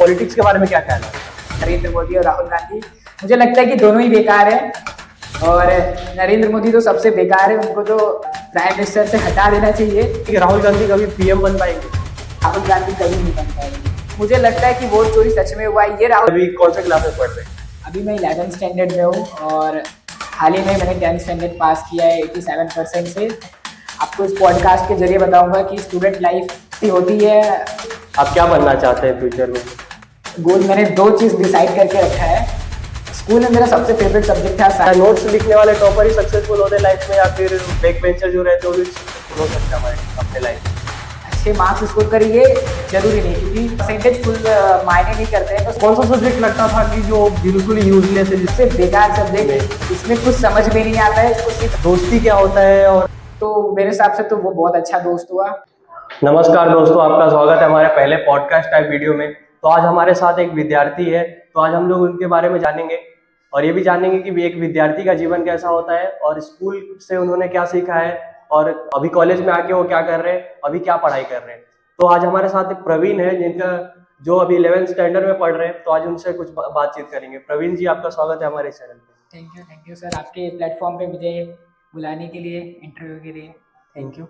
Politics के बारे में क्या कहना है? नरेंद्र मोदी और राहुल गांधी, मुझे लगता है कि दोनों ही बेकार है। और नरेंद्र मोदी तो सबसे बेकार है, उनको तो प्राइम मिनिस्टर से हटा देना चाहिए। कि राहुल गांधी कभी पीएम बन पाएंगे? राहुल गांधी कभी नहीं बन पाएंगे। मुझे लगता है कि वोट चोरी सच में हुआ है। ये राहुल, अभी कौन से क्लास में पढ़ रहे हैं? अभी मैं 11th स्टैंडर्ड में हूँ और हाल ही में मैंने 10th स्टैंडर्ड पास किया है 87% से। आपको इस पॉडकास्ट के जरिए बताऊंगा कि स्टूडेंट लाइफ होती है। आप क्या बनना चाहते हैं फ्यूचर में? गोल मैंने 2 चीज़ डिसाइड करके रखा है। स्कूल में मेरा सबसे फेवरेट सब्जेक्ट था क्या नोट्स लिखने वाले टॉपर ही सक्सेसफुल होते हैं लाइफ में, या फिर बैक बेंचर जो रहते हैं वो भी सक्सेसफुल हो सकते हैं हमारे अपने लाइफ में? अच्छे मार्क्स स्कोर करिए, जरूरी नहीं, क्योंकि परसेंटेज फुल मायने नहीं करते हैं। कौन सा सब्जेक्ट लगता था कि जो बिल्कुल यूजलेस है, इससे बेकार सब्जेक्ट, इसमें कुछ समझ में नहीं आता है, इसको सिर्फ दोस्ती क्या होता है? और तो मेरे हिसाब से तो वो बहुत अच्छा दोस्त हुआ। नमस्कार दोस्तों, आपका स्वागत है हमारे पहले पॉडकास्ट टाइप वीडियो में। तो आज हमारे साथ एक विद्यार्थी है, तो आज हम लोग उनके बारे में जानेंगे और ये भी जानेंगे कि एक विद्यार्थी का जीवन कैसा होता है और स्कूल से उन्होंने क्या सीखा है और अभी कॉलेज में आके वो क्या कर रहे हैं, अभी क्या पढ़ाई कर रहे हैं। तो आज हमारे साथ एक प्रवीण है, जिनका जो अभी 11th स्टैंडर्ड में पढ़ रहे हैं, तो आज उनसे कुछ बातचीत करेंगे। प्रवीण जी, आपका स्वागत है हमारे चैनल पे। थैंक यू सर, आपके प्लेटफॉर्म पे मुझे बुलाने के लिए, इंटरव्यू के लिए थैंक यू।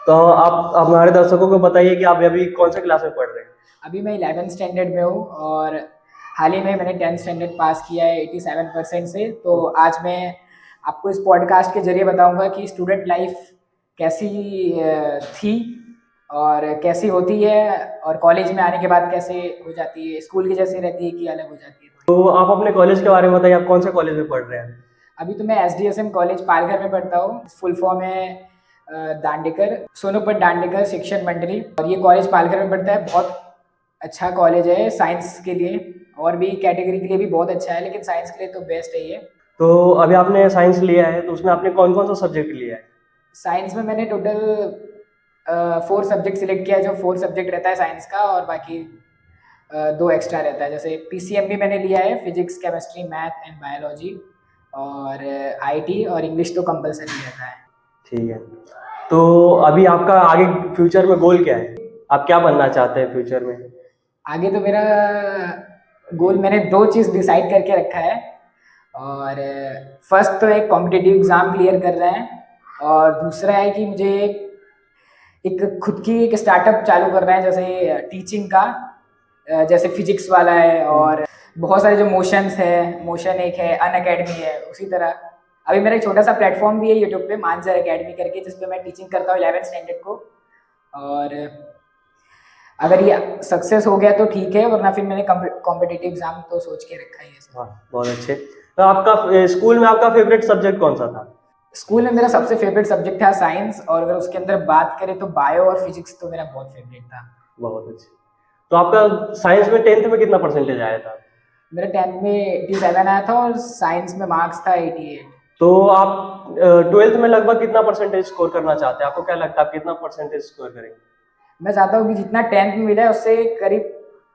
तो आप हमारे दर्शकों को बताइए कि आप अभी कौन से क्लास में पढ़ रहे हैं? अभी मैं 11th स्टैंडर्ड में हूँ और हाल ही में मैंने 10th स्टैंडर्ड पास किया है 87% से। तो आज मैं आपको इस पॉडकास्ट के जरिए बताऊंगा कि स्टूडेंट लाइफ कैसी थी और कैसी होती है, और कॉलेज में आने के बाद कैसे हो जाती है, स्कूल की जैसी रहती है कि अलग हो जाती है। तो आप अपने कॉलेज के बारे में बताइए, आप कौन से कॉलेज में पढ़ रहे हैं? अभी तो मैं SDSM कॉलेज पालघर में पढ़ता हूँ। फुल फॉर्म है दांडेकर, सोनोपत दांडेकर शिक्षण मंडली, और ये कॉलेज पालघर में पढ़ता है। बहुत अच्छा कॉलेज है साइंस के लिए, और भी कैटेगरी के लिए भी बहुत अच्छा है, लेकिन साइंस के लिए तो बेस्ट है ये। तो अभी आपने साइंस लिया है, तो उसमें आपने कौन कौन सा सब्जेक्ट लिया है? साइंस में मैंने टोटल 4 सब्जेक्ट सिलेक्ट किया है, जो 4 सब्जेक्ट रहता है साइंस का, और बाकी 2 एक्स्ट्रा रहता है। जैसे PCM भी मैंने लिया है, physics chemistry math and biology, और IT और इंग्लिश तो कंपलसरी रहता है। ठीक है। तो अभी आपका आगे फ्यूचर में गोल क्या है? आप क्या बनना चाहते हैं फ्यूचर में? आगे तो मेरा गोल, मैंने 2 चीज़ डिसाइड करके रखा है। और फर्स्ट तो एक कॉम्पिटिटिव एग्ज़ाम क्लियर कर रहे हैं, और दूसरा है कि मुझे एक खुद की एक स्टार्टअप चालू कर रहे हैं, जैसे टीचिंग का, जैसे फिजिक्स वाला है, और बहुत सारे जो मोशंस है, मोशन एक है, अन अकेडमी है, उसी तरह अभी मेरा एक छोटा सा प्लेटफॉर्म भी है यूट्यूब पे, मानसर अकेडमी करके, जिस पे मैं टीचिंग करता हूँ 11th स्टैंडर्ड को। और अगर ये सक्सेस हो गया तो ठीक है, वरना फिर मैंने कॉम्पिटिटिव एग्जाम तो सोच के रखा ही है। हाँ, बहुत अच्छे। तो आपका स्कूल में आपका फेवरेट सब्जेक्ट कौन सा था? स्कूल में मेरा सबसे फेवरेट सब्जेक्ट था साइंस, और अगर उसके अंदर बात करें तो बायो और फिजिक्स तो मेरा बहुत फेवरेट था। बहुत अच्छे। तो आपका साइंस में 10th में कितना परसेंटेज आया था? मेरा 10th में 87 आया था, और साइंस में मार्क्स था 88। तो आप 12th में लगभग कितना परसेंटेज स्कोर करना चाहते हैं? आपको क्या लगता है आप कितना परसेंटेज स्कोर करेंगे? मैं चाहता हूँ कि जितना 10th में मिला है उससे करीब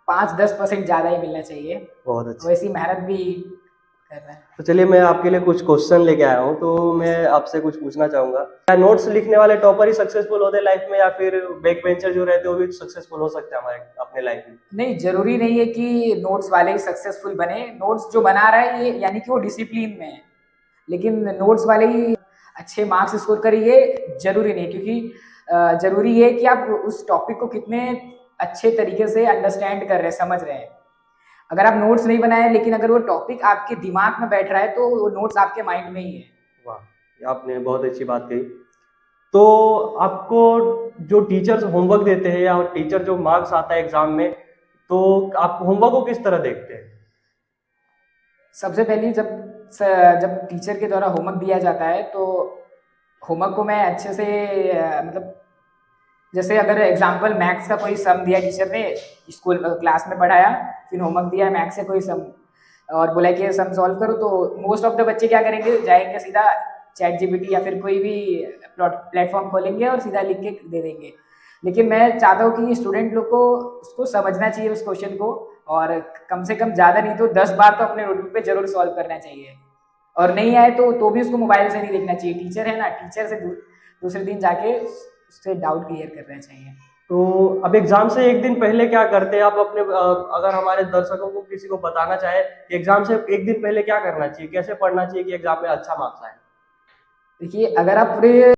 5-10% ज़्यादा ही मिलना चाहिए। बहुत अच्छा। वैसी मेहनत भी कर रहा है। तो चलिए, मैं आपके लिए कुछ क्वेश्चन लेके आया हूँ, तो मैं आपसे कुछ पूछना चाहूँगा। क्या नोट्स लिखने वाले टॉपर ही सक्सेसफुल होते हैं लाइफ में, या फिर बैक बेंचर जो रहते हैं वो भी सक्सेसफुल हो सकते हैं हमारे अपने लाइफ में? नहीं, जरूरी नहीं है कि नोट्स वाले ही सक्सेसफुल बने। नोट्स जो बना रहा है ये यानी कि वो डिसिप्लिन में है, लेकिन नोट्स वाले ही अच्छे मार्क्स स्कोर करिए, जरूरी नहीं, क्योंकि जरूरी है कि आप उस टॉपिक को कितने अच्छे तरीके से अंडरस्टैंड कर रहे हैं, समझ रहे हैं। अगर आप नोट्स नहीं बनाए, लेकिन अगर वो टॉपिक आपके दिमाग में बैठ रहा है, तो वो नोट्स आपके माइंड में ही है। वाह, ये आपने बहुत अच्छी बात कही। तो आपको जो टीचर्स होमवर्क देते हैं या टीचर जो मार्क्स आता है एग्जाम में, तो आप होमवर्क को किस तरह देखते हैं? सबसे पहले जब टीचर के द्वारा होमवर्क दिया जाता है, तो होमवर्क को मैं अच्छे से मतलब, जैसे अगर एग्जाम्पल मैथ्स का कोई सम दिया टीचर ने, स्कूल क्लास में पढ़ाया, फिर होमवर्क दिया मैथ्स से कोई सम और बोला कि सम सॉल्व करो, तो मोस्ट ऑफ द बच्चे क्या करेंगे, जाएंगे सीधा ChatGPT या फिर कोई भी प्लेटफॉर्म खोलेंगे और सीधा लिख के दे देंगे। लेकिन मैं चाहता हूँ कि स्टूडेंट लोग को उसको समझना चाहिए, उस क्वेश्चन को, और कम से कम ज़्यादा नहीं तो 10 बार तो अपने नोटबुक पे जरूर सॉल्व करना चाहिए। और नहीं आए तो भी उसको मोबाइल से नहीं देखना चाहिए। टीचर है ना, टीचर से दूसरे दिन जाके उससे डाउट क्लियर करना चाहिए। तो अब एग्जाम से एक दिन पहले क्या करते हैं आप अपने अगर हमारे दर्शकों को किसी को बताना चाहे कि एग्जाम से एक दिन पहले क्या करना चाहिए, कैसे पढ़ना चाहिए कि एग्जाम में अच्छा मार्क्स आए? देखिए, अगर आप पूरे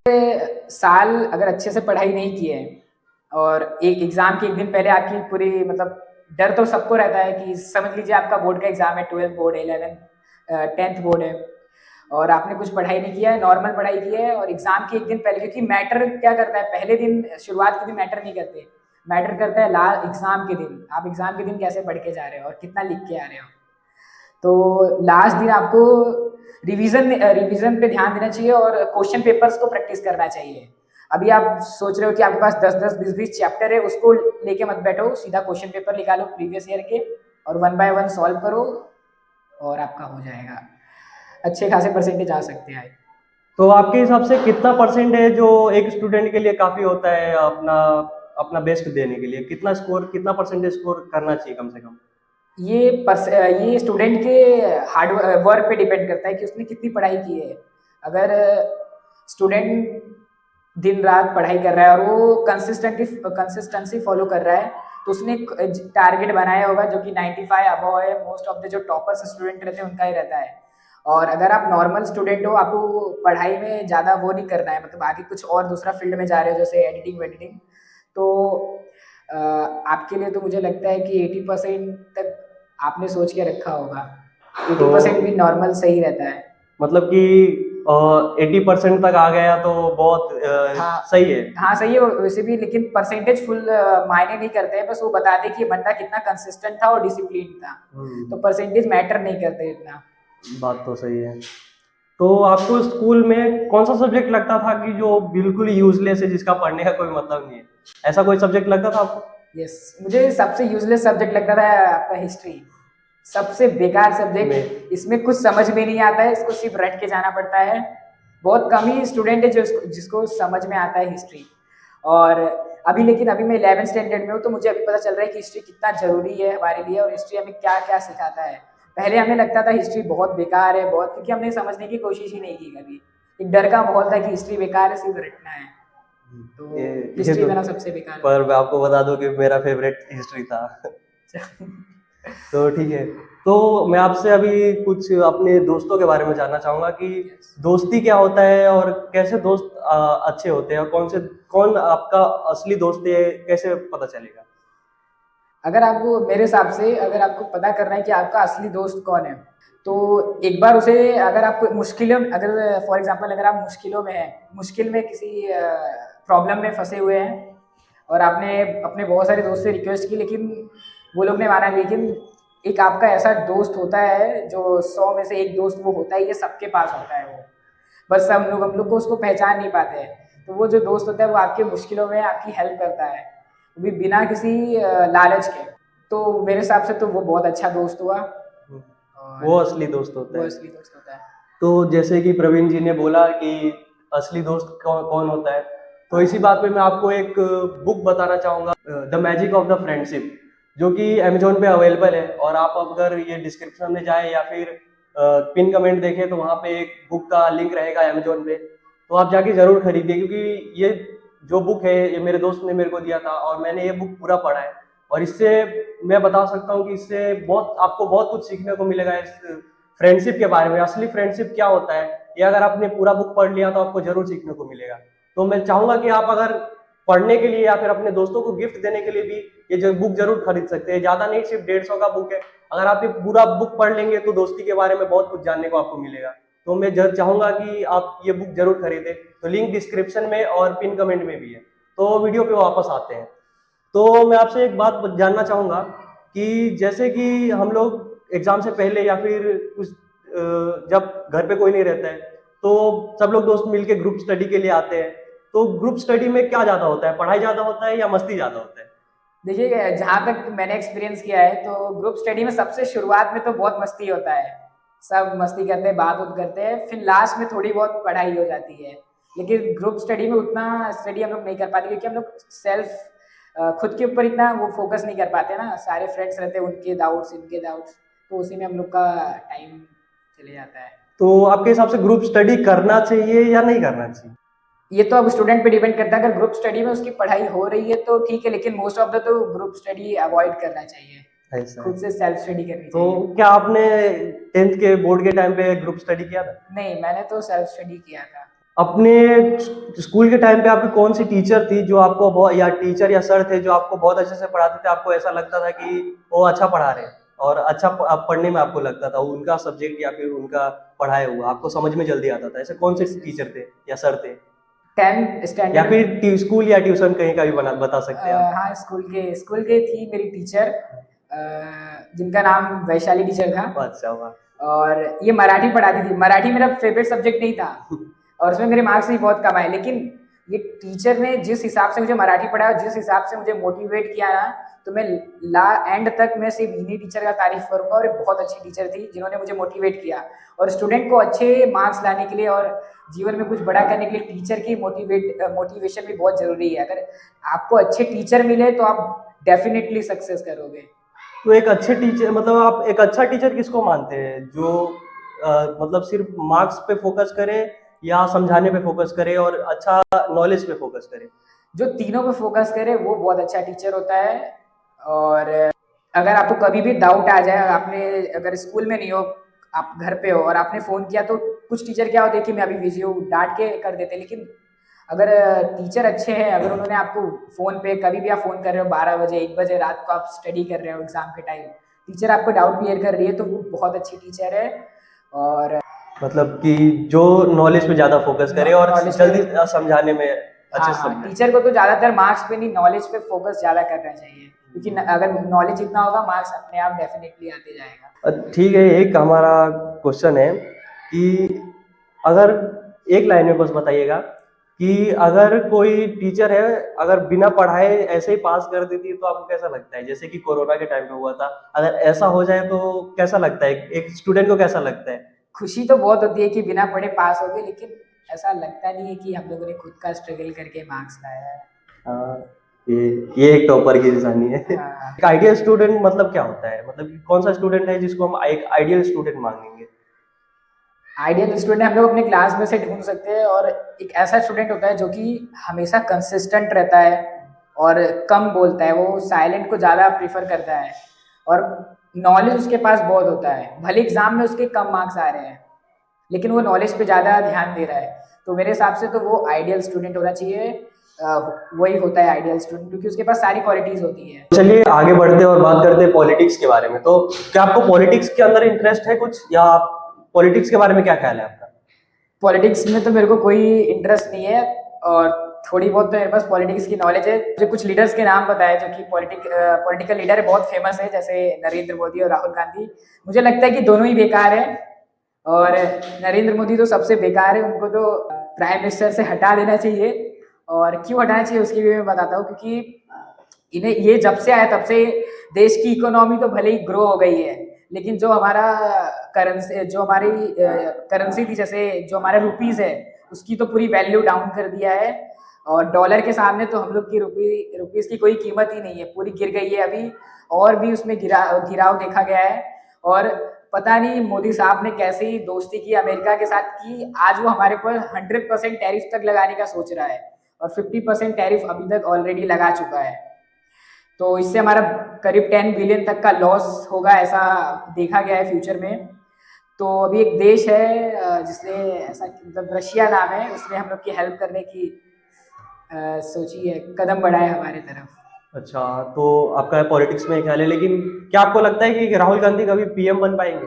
साल अगर अच्छे से पढ़ाई नहीं की है और एक एग्जाम के एक दिन पहले आपकी पूरी मतलब डर तो सबको रहता है कि समझ लीजिए आपका बोर्ड का एग्जाम है, 12th बोर्ड है, 11th 10th बोर्ड है और आपने कुछ पढ़ाई नहीं किया है, नॉर्मल पढ़ाई की है और एग्जाम के एक दिन पहले, क्योंकि मैटर क्या करता है, पहले दिन शुरुआत के दिन मैटर नहीं करते, मैटर करता है लास्ट एग्जाम के दिन, आप एग्जाम के दिन कैसे पढ़ के जा रहे हो और कितना लिख के आ रहे हो। तो लास्ट दिन आपको रिवीजन पे ध्यान देना चाहिए और क्वेश्चन पेपर्स को प्रैक्टिस करना चाहिए। अभी आप सोच रहे हो कि आपके पास 10-10 20-20 चैप्टर है, उसको लेके मत बैठो, सीधा क्वेश्चन पेपर निकालो प्रीवियस ईयर के और 1 बाय 1 सॉल्व करो और आपका हो जाएगा, अच्छे खासे परसेंटेज आ सकते हैं। तो आपके हिसाब से कितना परसेंट है जो एक स्टूडेंट के लिए काफी होता है अपना अपना बेस्ट देने के लिए? कितना स्कोर, कितना परसेंटेज स्कोर करना चाहिए कम से कम? ये स्टूडेंट के हार्ड वर्क पे डिपेंड करता है कि उसने कितनी पढ़ाई की है। अगर स्टूडेंट दिन रात पढ़ाई कर रहा है और वो कंसिस्टेंसी फॉलो कर रहा है तो उसने टारगेट बनाया होगा जो कि 95 अबव है। मोस्ट ऑफ द जो टॉपर्स स्टूडेंट रहते हैं उनका ही रहता है। और अगर आप नॉर्मल स्टूडेंट हो, आपको पढ़ाई में ज़्यादा वो नहीं करना है, मतलब आगे कुछ और दूसरा फील्ड में जा रहे हो जैसे एडिटिंग, तो आपके लिए तो मुझे लगता है कि 80% तक आपने सोच के रखा होगा। 80% भी नॉर्मल सही रहता है। मतलब कि 80% तक आ गया तो बहुत हाँ सही है। हाँ सही है वैसे भी, लेकिन परसेंटेज फुल मायने नहीं करते हैं, बस वो बताते कि ये बंदा कितना कंसिस्टेंट था और डिसिप्लिन था, तो परसेंटेज मैटर नहीं करते इतना। बात तो सही है। तो आपको स्कूल में कौन सा सब्जेक्ट लगता था कि जो बिल्कुल यूजलेस है, जिसका पढ़ने का कोई मतलब नहीं है? ऐसा कोई सब्जेक्ट लगता था आपको? यस, मुझे सबसे यूजलेस सब्जेक्ट लगता था आपका हिस्ट्री। सबसे बेकार सब्जेक्ट, इसमें कुछ समझ में नहीं आता है, इसको सिर्फ रट के जाना पड़ता है। बहुत कम ही स्टूडेंट है जो जिसको समझ में आता है हिस्ट्री। और लेकिन अभी मैं 11th स्टैंडर्ड में हूँ, तो मुझे अभी पता चल रहा है कि हिस्ट्री कितना जरूरी है हमारे लिए और हिस्ट्री हमें क्या क्या सिखाता है। पहले हमें लगता था हिस्ट्री बहुत बेकार है, बहुत, क्योंकि हमने समझने की कोशिश ही नहीं की कभी। एक डर का माहौल था कि हिस्ट्री बेकार है, सिर्फ रटना है। तो हिस्ट्री तो मेरा सबसे बेकार पर मैं आपको बता दूं कि मेरा फेवरेट हिस्ट्री था। तो ठीक है। तो मैं आपसे अभी कुछ अपने दोस्तों के बारे में जानना चाहूंगा कि दोस्ती क्या होता है और कैसे दोस्त अच्छे होते हैं, और कौन आपका असली दोस्त है, कैसे पता चलेगा? अगर आपको, मेरे हिसाब से अगर आपको पता करना है कि आपका असली दोस्त कौन है, तो एक बार उसे, अगर आप मुश्किलों, अगर फॉर एग्जांपल अगर आप मुश्किलों में हैं, मुश्किल में किसी प्रॉब्लम में फंसे हुए हैं और आपने अपने बहुत सारे दोस्त से रिक्वेस्ट की लेकिन वो लोग ने माना, लेकिन एक आपका ऐसा दोस्त होता है जो 100 में से एक दोस्त वो होता है, ये सबके पास होता है वो, बस हम लोग को उसको पहचान नहीं पाते हैं। तो वो जो दोस्त होता है वो आपके मुश्किलों में आपकी हेल्प करता है, वो भी बिना किसी लालच के। तो मेरे हिसाब से तो वो बहुत अच्छा दोस्त हुआ और वो असली दोस्त होता वो है। असली दोस्त होता है। तो जैसे कि प्रवीण जी ने बोला कि असली दोस्त कौन कौन होता है, तो इसी बात पे मैं आपको एक बुक बताना चाहूँगा, the magic of the friendship, जो कि अमेजोन पे अवेलेबल है। और आप अगर ये डिस्क्रिप्शन में जाए या फिर पिन कमेंट देखें तो वहाँ पे एक बुक का लिंक रहेगा अमेजोन पे, तो आप जाके ज़रूर खरीदिए, क्योंकि ये जो बुक है ये मेरे दोस्त ने मेरे को दिया था और मैंने ये बुक पूरा पढ़ा है। और इससे मैं बता सकता हूँ कि इससे आपको बहुत कुछ सीखने को मिलेगा इस फ्रेंडशिप के बारे में, असली फ्रेंडशिप क्या होता है। ये अगर आपने पूरा बुक पढ़ लिया तो आपको जरूर सीखने को मिलेगा। तो मैं चाहूंगा कि आप अगर पढ़ने के लिए या फिर अपने दोस्तों को गिफ्ट देने के लिए भी ये जो बुक जरूर खरीद सकते हैं। ज्यादा नहीं, सिर्फ 150 का बुक है। अगर आप ये पूरा बुक पढ़ लेंगे तो दोस्ती के बारे में बहुत कुछ जानने को आपको मिलेगा। तो मैं चाहूंगा कि आप ये बुक जरूर खरीदें। तो लिंक डिस्क्रिप्शन में और पिन कमेंट में भी है। तो वीडियो पे वापस आते हैं। तो मैं आपसे एक बात जानना चाहूंगा कि जैसे कि हम लोग एग्जाम से पहले या फिर कुछ जब घर पे कोई नहीं रहता है तो सब लोग दोस्त मिलके ग्रुप स्टडी के लिए आते हैं। तो ग्रुप स्टडी में क्या ज्यादा होता है, पढ़ाई ज्यादा होता है या मस्ती ज्यादा होता है? देखिए, जहाँ तक मैंने एक्सपीरियंस किया है तो ग्रुप स्टडी में सबसे शुरुआत में तो बहुत मस्ती होता है, सब मस्ती करते हैं, बात उत करते हैं, फिर लास्ट में थोड़ी बहुत पढ़ाई हो जाती है। लेकिन ग्रुप स्टडी में उतना स्टडी हम लोग नहीं कर पाते क्योंकि हम लोग खुद के ऊपर इतना वो फोकस नहीं कर पाते ना, सारे फ्रेंड्स रहते हैं, उनके डाउट्स इनके डाउट्स, तो उसी में हम लोग का टाइम चले जाता है। तो आपके हिसाब से ग्रुप स्टडी करना चाहिए या नहीं करना चाहिए? ये तो अब स्टूडेंट पे डिपेंड करता है, अगर ग्रुप स्टडी में उसकी पढ़ाई हो रही है तो ठीक है, लेकिन मोस्ट ऑफ द तो ग्रुप स्टडी अवॉइड करना चाहिए, ऐसा है। खुद से सेल्फ स्टडी करनी तो चाहिए। क्या आपने 10th के बोर्ड के टाइम पे ग्रुप स्टडी किया था? नहीं, मैंने तो सेल्फ स्टडी किया था। अपने स्कूल के टाइम पे आपकी कौन सी टीचर थी जो आपको बहुत, या टीचर या सर थे जो आपको बहुत अच्छे से पढ़ाते थे, आपको ऐसा लगता था कि वो अच्छा पढ़ा रहे हैं और अच्छा पढ़ने में आपको लगता था उनका सब्जेक्ट या फिर उनका पढ़ाया हुआ आपको समझ में जल्दी आता था, ऐसे कौन से टीचर थे या सर थे? 10th या स्टैंडर्ड फिर में स्कूल या ट्यूशन कहीं का भी बता सकते हैं आप? हाँ, स्कूल के थी मेरी टीचर, जिनका नाम वैशाली टीचर था। अच्छा, वाह। और ये मराठी पढ़ाती थी। मराठी मेरा फेवरेट सब्जेक्ट नहीं था और उसमें मेरे मार्क्स भी बहुत कम आए, लेकिन ये टीचर ने जिस हिसाब से मुझे मराठी पढ़ाया, जिस हिसाब से मुझे मोटिवेट किया ना, तो मैं एंड तक मैं सिर्फ इन्हीं टीचर का तारीफ करूंगा। और ये बहुत अच्छी टीचर थी जिन्होंने मुझे मोटिवेट किया। और स्टूडेंट को अच्छे मार्क्स लाने के लिए और जीवन में कुछ बड़ा करने के लिए टीचर की मोटिवेशन भी बहुत जरूरी है। अगर आपको अच्छे टीचर मिले तो आप डेफिनेटली सक्सेस करोगे। तो एक अच्छे टीचर, मतलब आप एक अच्छा टीचर किसको मानते हैं जो मतलब सिर्फ मार्क्स पे फोकस करे या समझाने पे फोकस करे और अच्छा नॉलेज पे फोकस करे? जो तीनों पे फोकस करे वो बहुत अच्छा टीचर होता है। और अगर आपको कभी भी डाउट आ जाए, आपने अगर स्कूल में नहीं हो, आप घर पे हो और आपने फ़ोन किया, तो कुछ टीचर क्या होते हैं कि मैं अभी बिजी हूँ, डांट के कर देते हैं। लेकिन अगर टीचर अच्छे हैं, अगर उन्होंने आपको फ़ोन पे कभी भी आप फ़ोन कर रहे हो 12 बजे 1 बजे रात को, आप स्टडी कर रहे हो एग्ज़ाम के टाइम, टीचर आपको डाउट क्लियर कर रही है, तो वो बहुत अच्छी टीचर है। और मतलब कि जो नॉलेज पे ज्यादा फोकस करे और नॉलेज जल्दी पे, समझाने में अच्छे हाँ से हाँ, समझे। टीचर को तो ज़्यादातर मार्क्स पे नहीं, नॉलेज पे फोकस ज़्यादा करना चाहिए, क्योंकि अगर नॉलेज जितना होगा मार्क्स अपने आप डेफिनेटली आते जाएगा। ठीक है, एक हमारा क्वेश्चन है कि अगर एक लाइन में बस बताइएगा कि अगर कोई टीचर है, अगर बिना पढ़ाए ऐसे ही पास कर देती है तो आपको कैसा लगता है? जैसे कि कोरोना के टाइम पे हुआ था, अगर ऐसा हो जाए तो कैसा लगता है, एक स्टूडेंट को कैसा लगता है? खुशी तो बहुत होती है कि बिना पढ़े पास हो गए, लेकिन ऐसा लगता नहीं है कि हम लोगों ने खुद का स्ट्रगल करके मार्क्स लाया है। हाँ, ये एक टॉपर की निशानी है। हाँ, एक आइडियल स्टूडेंट मतलब क्या होता है, मतलब कि कौन सा स्टूडेंट है जिसको हम एक आइडियल स्टूडेंट मांगेंगे? आइडियल स्टूडेंट हम लोग अपने क्लास में से ढूंढ सकते हैं, और एक ऐसा स्टूडेंट होता है जो कि हमेशा कंसिस्टेंट रहता है और कम बोलता है, वो साइलेंट को ज़्यादा प्रीफर करता है, और नॉलेज उसके पास बहुत होता है। भले एग्जाम में उसके कम मार्क्स आ रहे हैं, लेकिन वो नॉलेज पे ज़्यादा ध्यान दे रहा है। तो मेरे हिसाब से तो वो आइडियल स्टूडेंट होना चाहिए। वही होता है आइडियल स्टूडेंट, क्योंकि उसके पास सारी क्वालिटीज़ होती है। चलिए आगे बढ़ते हैं और बात करते हैं पॉलिटिक्स के बारे में। तो क्या आपको पॉलिटिक्स के अंदर इंटरेस्ट है कुछ, या पॉलिटिक्स के बारे में क्या ख्याल है आपका? पॉलिटिक्स में तो मेरे को कोई इंटरेस्ट नहीं है, और थोड़ी बहुत तो मेरे पास पॉलिटिक्स की नॉलेज है। मुझे कुछ लीडर्स के नाम पता है जो कि पॉलिटिकल लीडर है, बहुत फेमस है, जैसे नरेंद्र मोदी और राहुल गांधी। मुझे लगता है कि दोनों ही बेकार है, और नरेंद्र मोदी तो सबसे बेकार है, उनको तो प्राइम मिनिस्टर से हटा देना चाहिए। और क्यों हटाना चाहिए उसकी भी मैं बताता हूँ, क्योंकि इन्हें ये जब से आया तब से देश की इकोनॉमी तो भले ही ग्रो हो गई है, लेकिन जो हमारा हमारी करेंसी थी, जैसे जो हमारा रुपीस है, उसकी तो पूरी वैल्यू डाउन कर दिया है। और डॉलर के सामने तो हम लोग की रुपीस की कोई कीमत ही नहीं है, पूरी गिर गई है अभी, और भी उसमें गिराव देखा गया है। और पता नहीं मोदी साहब ने कैसे ही दोस्ती की अमेरिका के साथ की, आज वो हमारे पर 100% टैरिफ तक लगाने का सोच रहा है, और 50% टैरिफ अभी तक ऑलरेडी लगा चुका है। तो इससे हमारा करीब 10 बिलियन तक का लॉस होगा, ऐसा देखा गया है फ्यूचर में। तो अभी एक देश है जिसने ऐसा, मतलब रशिया नाम है, उसने हम लोग की हेल्प करने की सोची है, कदम बढ़ाए हमारे तरफ। अच्छा, तो आपका पॉलिटिक्स में ख्याल है, लेकिन क्या आपको लगता है कि राहुल गांधी कभी पीएम बन पाएंगे?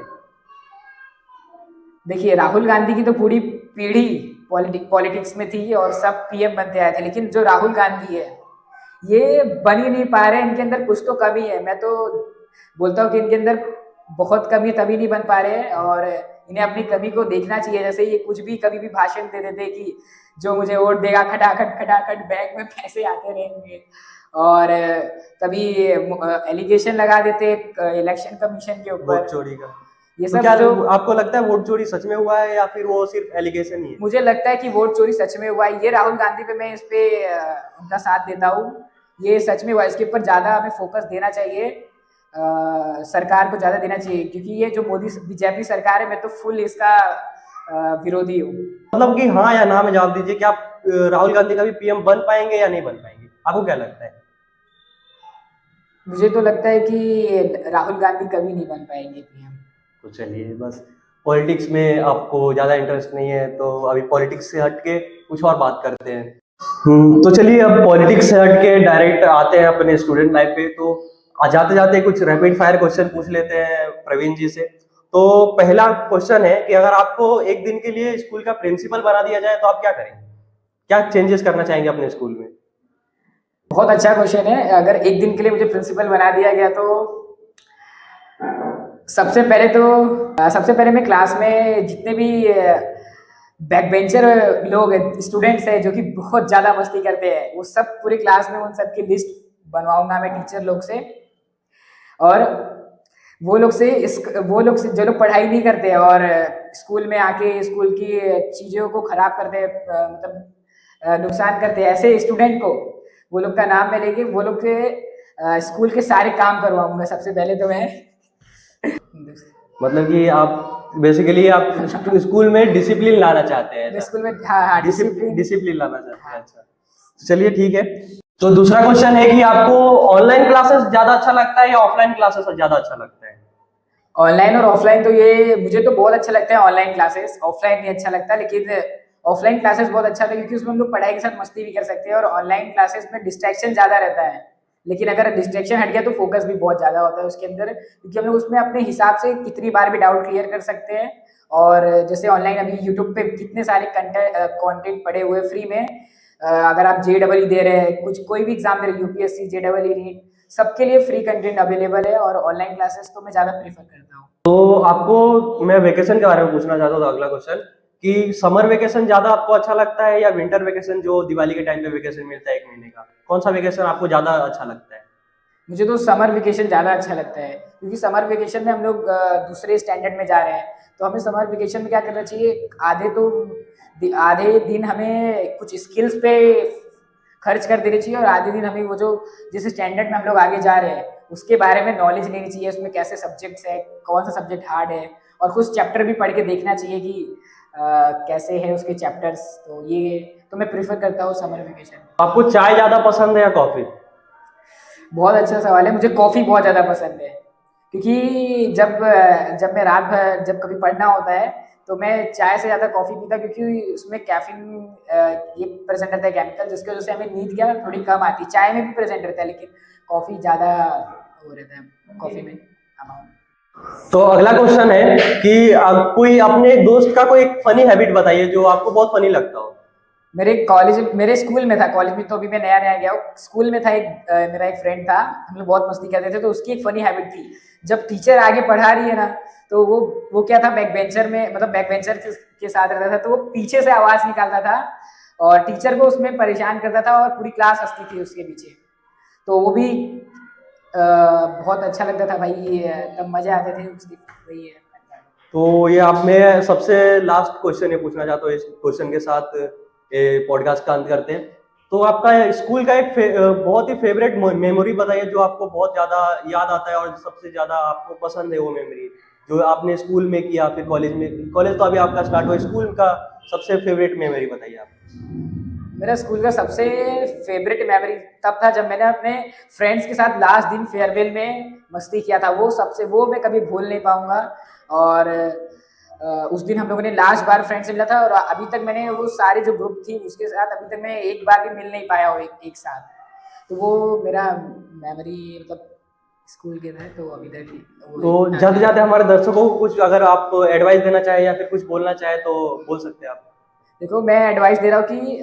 देखिए, राहुल गांधी की तो पूरी पीढ़ी पॉलिटिक्स में थी और सब पीएम बनते आए थे, लेकिन जो राहुल गांधी है ये बन ही नहीं पा रहे, इनके अंदर कुछ तो कमी है। मैं तो बोलता हूँ कि इनके अंदर बहुत कमी, तभी नहीं बन पा रहे हैं, और इन्हें अपनी कमी को देखना चाहिए। जैसे ये कुछ भी कभी भी भाषण दे देते कि जो मुझे वोट देगा, खटाखट खटाखट बैंक में पैसे आते रहेंगे, और कभी एलिगेशन लगा देते इलेक्शन कमीशन के वोट ऊपर। चोरी का? ये तो सब क्या जो, आपको लगता है वोट चोरी सच में हुआ है या फिर वो सिर्फ एलिगेशन ही है? मुझे लगता है कि वोट चोरी सच में हुआ है। ये राहुल गांधी पे मैं इस पे उनका साथ देता हूँ, ये सच में हुआ है। इसके ऊपर ज़्यादा हमें फोकस देना चाहिए, सरकार को ज़्यादा देना चाहिए, क्योंकि ये जो मोदी बीजेपी सरकार है, मैं तो फुल इसका विरोधी हूँ। मतलब कि हाँ या ना में जवाब दीजिए कि आप राहुल गांधी कभी पीएम बन पाएंगे या नहीं बन पाएंगे, आपको क्या लगता है? मुझे तो लगता है कि राहुल गांधी कभी नहीं बन पाएंगे पीएम। तो चलिए, बस पॉलिटिक्स में आपको ज़्यादा इंटरेस्ट नहीं है, तो अभी पॉलिटिक्स से हट के कुछ और बात करते हैं। तो चलिए, अब पॉलिटिक्स से हट के डायरेक्ट आते हैं अपने स्टूडेंट लाइफ पे। तो जाते जाते कुछ रैपिड फायर क्वेश्चन पूछ लेते हैं प्रवीण जी से। तो पहला क्वेश्चन है कि अगर आपको एक दिन के लिए स्कूल का प्रिंसिपल बना दिया जाए तो आप क्या करेंगे? क्या चेंजेस करना चाहेंगे अपने स्कूल में? बहुत अच्छा क्वेश्चन है। अगर एक दिन के लिए मुझे प्रिंसिपल बना दिया गया तो सबसे पहले मैं क्लास में जितने भी बैक बेंचर लोग हैं, स्टूडेंट्स हैं जो कि बहुत ज़्यादा मस्ती करते हैं, वो सब पूरी क्लास में उन सब की लिस्ट बनवाऊंगा मैं टीचर लोग से। और वो लोग से जो लोग पढ़ाई नहीं करते और स्कूल में आके स्कूल की चीज़ों को खराब करते हैं, मतलब नुकसान करते हैं, ऐसे स्टूडेंट को वो लोग का नाम मैं लेके वो लोग के स्कूल के सारे काम करवाऊंगा सबसे पहले तो मैं। मतलब कि आप बेसिकली आप स्कूल में डिसिप्लिन लाना चाहते हैं? स्कूल में हाँ डिसिप्लिन लाना चाहते हैं। अच्छा, चलिए ठीक है। तो दूसरा क्वेश्चन है कि आपको ऑनलाइन क्लासेस ज्यादा अच्छा लगता है या ऑफलाइन क्लासेस ज्यादा अच्छा लगता है? ऑनलाइन और ऑफलाइन तो ये मुझे तो बहुत अच्छा लगता है ऑनलाइन क्लासेस, ऑफलाइन नहीं अच्छा लगता। लेकिन ऑफलाइन क्लासेस बहुत अच्छा लगता है क्योंकि उसमें हम लोग पढ़ाई के साथ मस्ती भी कर सकते हैं, और ऑनलाइन क्लासेस में डिस्ट्रैक्शन ज़्यादा रहता है। लेकिन अगर डिस्ट्रैक्शन हट गया तो फोकस भी बहुत ज़्यादा होता है उसके अंदर, क्योंकि हम लोग उसमें अपने हिसाब से कितनी बार भी डाउट क्लियर कर सकते हैं। और जैसे ऑनलाइन अभी यूट्यूब पे कितने सारे कंटेंट पड़े हुए फ्री में। अगर आप JEE दे रहे हैं, कुछ कोई भी एग्जाम दे रहे हैं, UPSC JEE नीट, सबके लिए फ्री कंटेंट अवेलेबल है। और ऑनलाइन क्लासेस तो मैं ज़्यादा प्रीफर करता हूँ। तो आपको मैं वेकेशन के बारे में पूछना चाहता हूँ, तो अगला क्वेश्चन कि समर वेकेशन ज्यादा आपको अच्छा लगता है या विंटर वेकेशन, जो दिवाली के टाइम पे वेकेशन मिलता है 1 महीने का, कौन सा वेकेशन आपको ज्यादा अच्छा लगता है? मुझे तो समर वेकेशन ज़्यादा अच्छा लगता है, क्योंकि समर वेकेशन में हम लोग दूसरे स्टैंडर्ड में जा रहे हैं, तो हमें समर वेकेशन में क्या करना चाहिए, आधे दिन हमें कुछ स्किल्स पे खर्च कर देनी चाहिए, और आधे दिन हमें वो जो जिस स्टैंडर्ड में हम लोग आगे जा रहे हैं उसके बारे में नॉलेज लेनी चाहिए। उसमें कैसे सब्जेक्ट्स है, कौन सा सब्जेक्ट हार्ड है, और कुछ चैप्टर भी पढ़ के देखना चाहिए कि कैसे है उसके चैप्टर्स। तो ये तो मैं प्रेफर करता हूँ समर वेकेशन। आपको चाय ज्यादा पसंद है या कॉफी? बहुत अच्छा सवाल है। मुझे कॉफ़ी बहुत ज़्यादा पसंद है, क्योंकि जब मैं रात भर जब कभी पढ़ना होता है तो मैं चाय से ज़्यादा कॉफ़ी पीता, क्योंकि उसमें कैफीन ये प्रेजेंट रहता है केमिकल, जिसकी वजह से हमें नींद क्या थोड़ी कम आती है। चाय में भी प्रेजेंट रहता है, लेकिन कॉफ़ी ज़्यादा वो रहता है कॉफ़ी में अमाउंट। तो अगला क्वेश्चन है कि कोई अपने दोस्त का कोई फनी हैबिट बताइए जो आपको बहुत फनी लगता हो। मेरे स्कूल में था, कॉलेज में तो अभी मैं नया नया गया हूँ। स्कूल में था मेरा एक फ्रेंड था, हम लोग बहुत मस्ती करते थे। तो उसकी एक फनी हैबिट थी, जब टीचर आगे पढ़ा रही है ना, तो वो क्या था, बैक बेंचर के साथ रहता था, तो वो पीछे से आवाज निकालता था और टीचर को उसमें परेशान करता था, और पूरी क्लास हंसती थी उसके पीछे। तो वो भी बहुत अच्छा लगता था भाई, तब मजे आते थे उसकी। वही है। तो ये आप मैं सबसे लास्ट क्वेश्चन ये पूछना चाहता हूँ, इस क्वेश्चन के साथ ये पॉडकास्ट का अंत करते हैं। तो आपका स्कूल का एक बहुत ही फेवरेट मेमोरी बताइए जो आपको बहुत ज्यादा याद आता है और सबसे ज्यादा आपको पसंद है वो मेमोरी जो आपने स्कूल में किया, फिर कॉलेज में। कॉलेज तो अभी आपका स्टार्ट हुआ, स्कूल का सबसे फेवरेट मेमोरी बताइए आप। मेरा स्कूल का सबसे फेवरेट मेमोरी तब था जब मैंने अपने फ्रेंड्स के साथ लास्ट दिन फेयरवेल में मस्ती किया था। वो मैं कभी भूल नहीं पाऊंगा। और उस दिन हम लोगों ने लास्ट बार फ्रेंड से मिला था, और अभी तक मैंने वो सारे जो ग्रुप थी उसके साथ अभी तक मैं एक बार भी मिल नहीं पाया हूँ एक साथ। तो वो मेरा मेमोरी मतलब स्कूल के था, तो अभी तक तो जाते जाते हमारे दर्शकों को कुछ अगर आप एडवाइस देना चाहे या फिर कुछ बोलना चाहे तो बोल सकते हैं आप। देखो, मैं एडवाइस दे रहा हूँ कि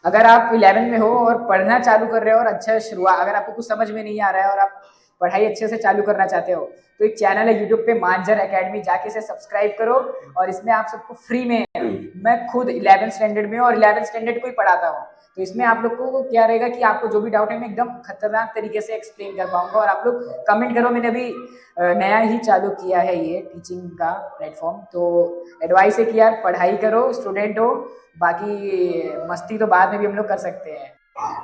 अगर आप 11 में हो और पढ़ना चालू कर रहे हो और अच्छा शुरुआत, अगर आपको कुछ समझ में नहीं आ रहा है और आप पढ़ाई अच्छे से चालू करना चाहते हो, तो एक चैनल है यूट्यूब पे मांझर एकेडमी, जाके इसे सब्सक्राइब करो। और इसमें आप सबको फ्री में, मैं खुद 11th स्टैंडर्ड में और 11th स्टैंडर्ड को ही पढ़ाता हूँ, तो इसमें आप लोग को क्या रहेगा कि आपको जो भी डाउट है मैं एकदम खतरनाक तरीके से एक्सप्लेन कर पाऊंगा। और आप लोग कमेंट करो, मैंने अभी नया ही चालू किया है ये टीचिंग का प्लेटफॉर्म। तो एडवाइस है कि यार पढ़ाई करो, स्टूडेंट हो, बाकी मस्ती तो बाद में भी हम लोग कर सकते हैं।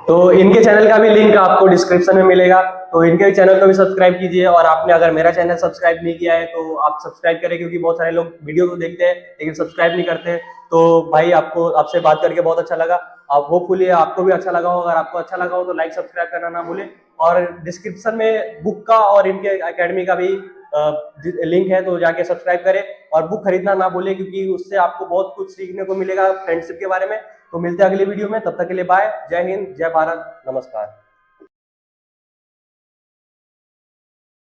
तो इनके चैनल का भी लिंक आपको डिस्क्रिप्शन में मिलेगा, तो इनके चैनल को भी सब्सक्राइब कीजिए, और आपने अगर मेरा चैनल सब्सक्राइब नहीं किया है तो आप सब्सक्राइब करें, क्योंकि बहुत सारे लोग वीडियो तो देखते हैं लेकिन सब्सक्राइब नहीं करते। तो भाई आपको आपसे बात करके बहुत अच्छा लगा, आप होपफुली आपको भी अच्छा लगा हो। अगर आपको अच्छा लगा हो तो लाइक सब्सक्राइब करना ना भूलें, और डिस्क्रिप्शन में बुक का और इनके एकेडमी का भी लिंक है, तो जाके सब्सक्राइब करें और बुक खरीदना ना भूलें, क्योंकि उससे आपको बहुत कुछ सीखने को मिलेगा फ्रेंडशिप के बारे में। तो मिलते हैं अगली वीडियो में, तब तक के लिए बाय, जय हिंद, जय भारत, नमस्कार।